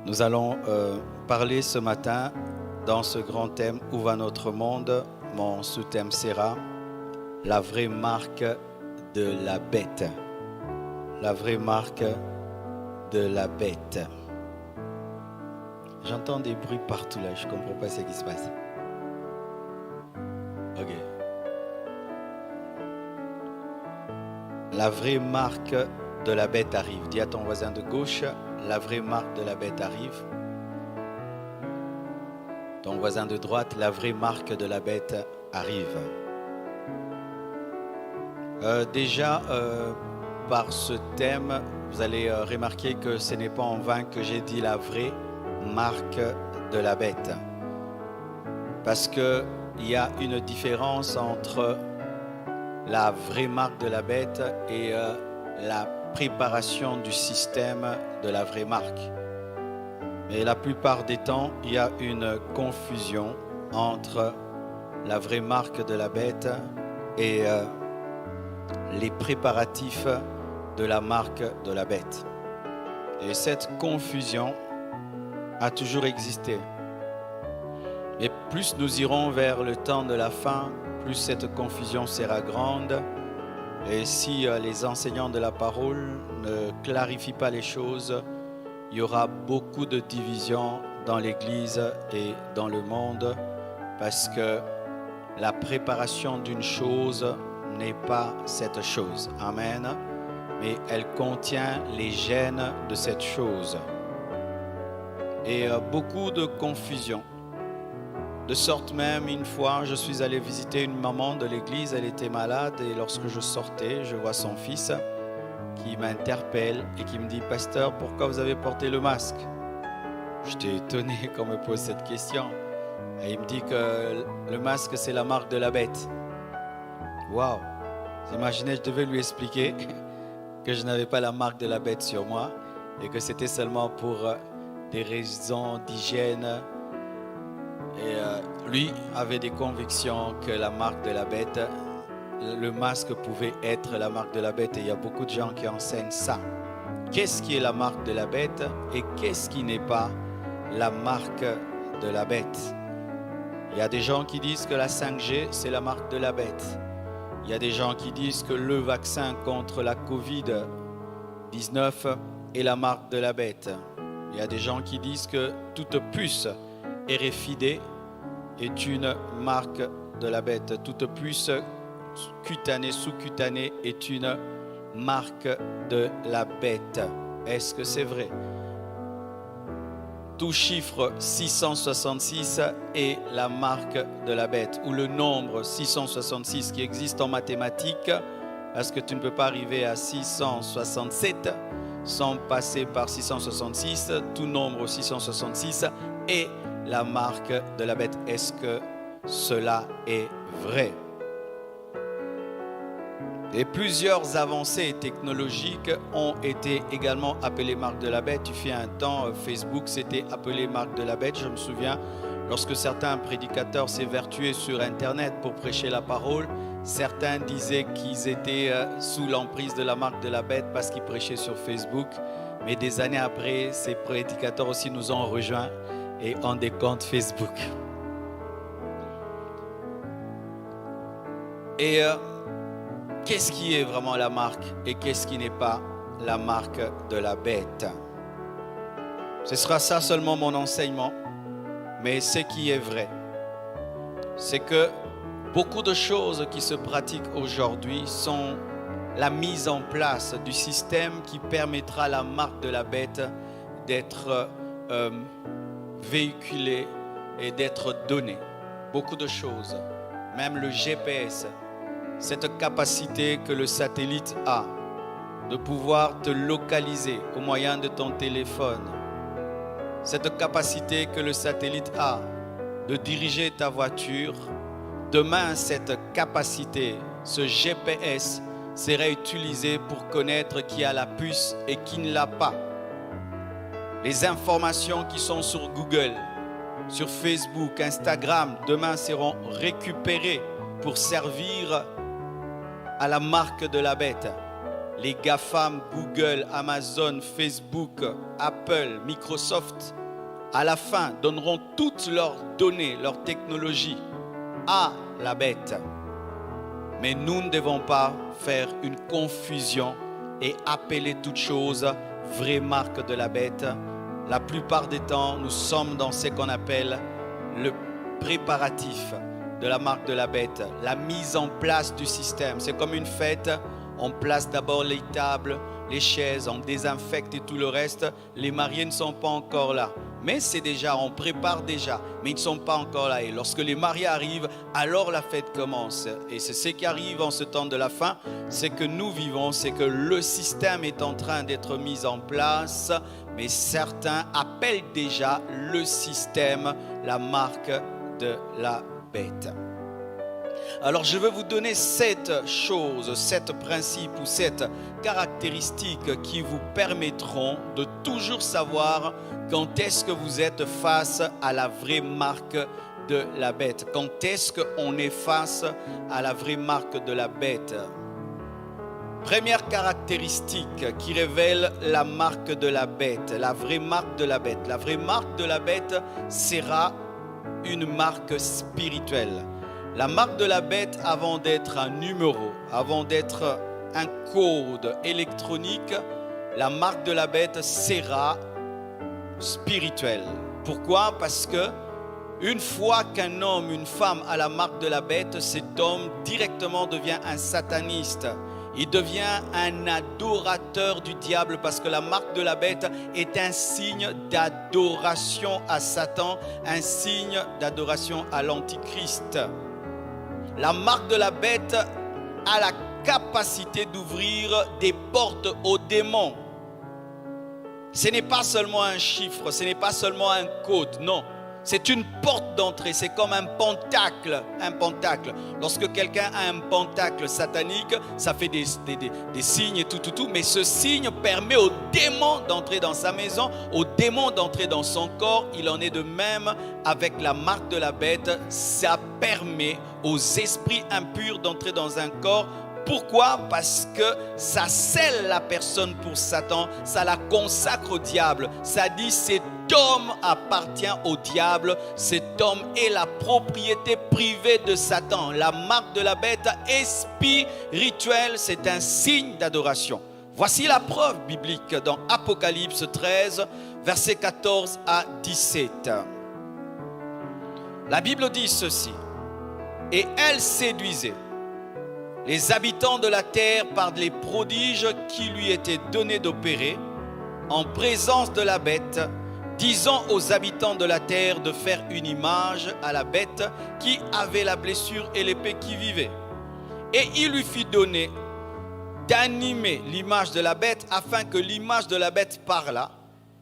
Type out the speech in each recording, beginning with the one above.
Nous allons parler ce matin dans ce grand thème « Où va notre monde ?» Mon sous-thème sera « La vraie marque de la bête ». La vraie marque de la bête. J'entends des bruits partout là, je ne comprends pas ce qui se passe. Ok. La vraie marque de la bête arrive. Dis à ton voisin de gauche, la vraie marque de la bête arrive. Ton voisin de droite, la vraie marque de la bête arrive. Par ce thème, vous allez remarquer que ce n'est pas en vain que j'ai dit la vraie marque de la bête. Parce qu'il y a une différence entre la vraie marque de la bête et la préparation du système de la vraie marque. Mais la plupart des temps, il y a une confusion entre la vraie marque de la bête et les préparatifs de la marque de la bête. Et cette confusion a toujours existé. Et plus nous irons vers le temps de la fin, plus cette confusion sera grande. Et si les enseignants de la parole ne clarifient pas les choses, il y aura beaucoup de divisions dans l'Église et dans le monde, parce que la préparation d'une chose n'est pas cette chose. Amen. Mais elle contient les gènes de cette chose. Et beaucoup de confusion. De sorte même, une fois, je suis allé visiter une maman de l'église, elle était malade, et lorsque je sortais, je vois son fils qui m'interpelle et qui me dit « Pasteur, pourquoi vous avez porté le masque ?» J'étais étonné qu'on me pose cette question. Et il me dit que le masque, c'est la marque de la bête. Waouh! Vous imaginez, je devais lui expliquer que je n'avais pas la marque de la bête sur moi et que c'était seulement pour des raisons d'hygiène. Et lui avait des convictions que la marque de la bête, le masque pouvait être la marque de la bête. Et il y a beaucoup de gens qui enseignent ça. Qu'est-ce qui est la marque de la bête et qu'est-ce qui n'est pas la marque de la bête? Il y a des gens qui disent que la 5G, c'est la marque de la bête. Il y a des gens qui disent que le vaccin contre la Covid-19 est la marque de la bête. Il y a des gens qui disent que toute puce RFID est une marque de la bête. Toute puce cutanée, sous-cutanée est une marque de la bête. Est-ce que c'est vrai? Tout chiffre 666 est la marque de la bête, ou le nombre 666 qui existe en mathématiques, parce que tu ne peux pas arriver à 667 sans passer par 666. Tout nombre 666 est la marque de la bête. Est-ce que cela est vrai? Et plusieurs avancées technologiques ont été également appelées marques de la bête. Il fut un temps, Facebook s'était appelé marque de la bête. Je me souviens, lorsque certains prédicateurs s'évertuaient sur Internet pour prêcher la parole, certains disaient qu'ils étaient sous l'emprise de la marque de la bête parce qu'ils prêchaient sur Facebook. Mais des années après, ces prédicateurs aussi nous ont rejoints et ont des comptes Facebook. Et qu'est-ce qui est vraiment la marque et qu'est-ce qui n'est pas la marque de la bête? Ce sera ça seulement mon enseignement. Mais ce qui est vrai, c'est que beaucoup de choses qui se pratiquent aujourd'hui sont la mise en place du système qui permettra à la marque de la bête d'être véhiculée et d'être donnée. Beaucoup de choses, même le GPS. Cette capacité que le satellite a de pouvoir te localiser au moyen de ton téléphone. Cette capacité que le satellite a de diriger ta voiture. Demain, cette capacité, ce GPS, sera utilisé pour connaître qui a la puce et qui ne l'a pas. Les informations qui sont sur Google, sur Facebook, Instagram, demain seront récupérées pour servir à la marque de la bête. les GAFAM, Google, Amazon, Facebook, Apple, Microsoft, à la fin, donneront toutes leurs données, leurs technologies à la bête. Mais nous ne devons pas faire une confusion et appeler toute chose vraie marque de la bête. La plupart des temps, nous sommes dans ce qu'on appelle le préparatif de la marque de la bête, la mise en place du système. C'est comme une fête, on place d'abord les tables, les chaises, on désinfecte et tout le reste. Les mariés ne sont pas encore là. Mais c'est déjà, on prépare déjà, mais ils ne sont pas encore là. Et lorsque les mariés arrivent, alors la fête commence. Et c'est ce qui arrive en ce temps de la fin, c'est que nous vivons, c'est que le système est en train d'être mis en place, mais certains appellent déjà le système la marque de la bête. Alors je vais vous donner 7 choses, 7 principes ou 7 caractéristiques qui vous permettront de toujours savoir quand est-ce que vous êtes face à la vraie marque de la bête. Quand est-ce qu'on est face à la vraie marque de la bête? Première caractéristique qui révèle la marque de la bête, la vraie marque de la bête. La vraie marque de la bête sera une marque spirituelle. La marque de la bête, avant d'être un numéro, avant d'être un code électronique, la marque de la bête sera spirituelle. Pourquoi? Parce que une fois qu'un homme, une femme a la marque de la bête, cet homme directement devient un sataniste. Il devient un adorateur du diable parce que la marque de la bête est un signe d'adoration à Satan, un signe d'adoration à l'Antichrist. La marque de la bête a la capacité d'ouvrir des portes aux démons. Ce n'est pas seulement un chiffre, ce n'est pas seulement un code, non. C'est une porte d'entrée, c'est comme un pentacle. Lorsque quelqu'un a un pentacle satanique, ça fait des signes et tout. Mais ce signe permet aux démons d'entrer dans sa maison, aux démons d'entrer dans son corps. Il en est de même avec la marque de la bête. Ça permet aux esprits impurs d'entrer dans un corps. Pourquoi? Parce que ça scelle la personne pour Satan, ça la consacre au diable. Ça dit cet homme appartient au diable, cet homme est la propriété privée de Satan. La marque de la bête est spirituelle, c'est un signe d'adoration. Voici la preuve biblique dans Apocalypse 13, versets 14 à 17. La Bible dit ceci: et elle séduisait les habitants de la terre par les prodiges qui lui étaient donnés d'opérer en présence de la bête, disant aux habitants de la terre de faire une image à la bête qui avait la blessure et l'épée qui vivait. Et il lui fit donner d'animer l'image de la bête afin que l'image de la bête parlât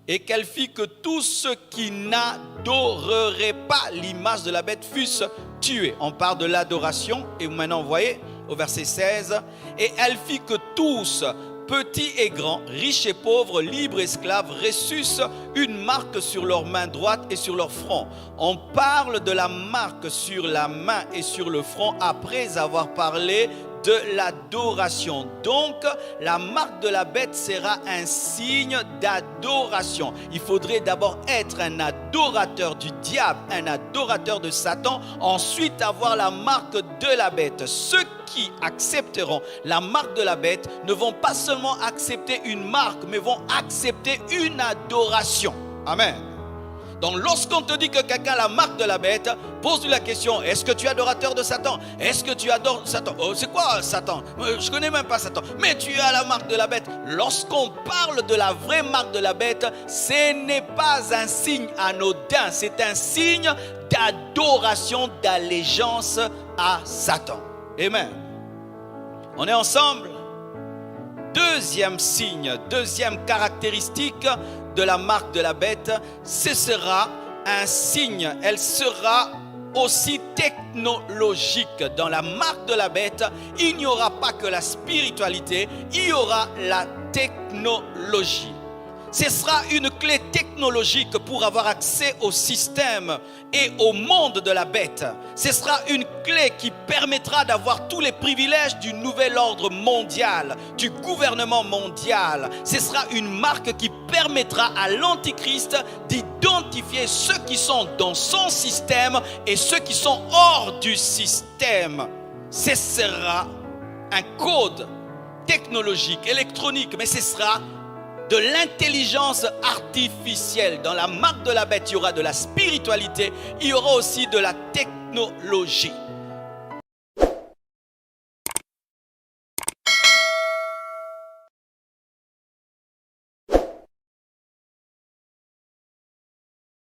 et qu'elle fit que tous ceux qui n'adoreraient pas l'image de la bête fussent tués. On parle de l'adoration et maintenant vous voyez au verset 16, et elle fit que tous, petits et grands, riches et pauvres, libres et esclaves, reçussent une marque sur leur main droite et sur leur front. On parle de la marque sur la main et sur le front après avoir parlé de l'adoration. Donc, la marque de la bête sera un signe d'adoration. Il faudrait d'abord être un adorateur du diable, un adorateur de Satan, ensuite avoir la marque de la bête. Ceux qui accepteront la marque de la bête ne vont pas seulement accepter une marque, mais vont accepter une adoration. Amen. Donc lorsqu'on te dit que quelqu'un a la marque de la bête, pose-lui la question: est-ce que tu es adorateur de Satan? Est-ce que tu adores Satan? Oh, c'est quoi Satan? Je ne connais même pas Satan. Mais tu as la marque de la bête. Lorsqu'on parle de la vraie marque de la bête, ce n'est pas un signe anodin, c'est un signe d'adoration, d'allégeance à Satan. Amen. On est ensemble? Deuxième signe, deuxième caractéristique de la marque de la bête, ce sera un signe, elle sera aussi technologique. Dans la marque de la bête, il n'y aura pas que la spiritualité, il y aura la technologie. Ce sera une clé technologique pour avoir accès au système et au monde de la bête. Ce sera une clé qui permettra d'avoir tous les privilèges du nouvel ordre mondial, du gouvernement mondial. Ce sera une marque qui permettra à l'Antichrist d'identifier ceux qui sont dans son système et ceux qui sont hors du système. Ce sera un code technologique, électronique, mais ce sera de l'intelligence artificielle. Dans la marque de la bête, il y aura de la spiritualité, il y aura aussi de la technologie.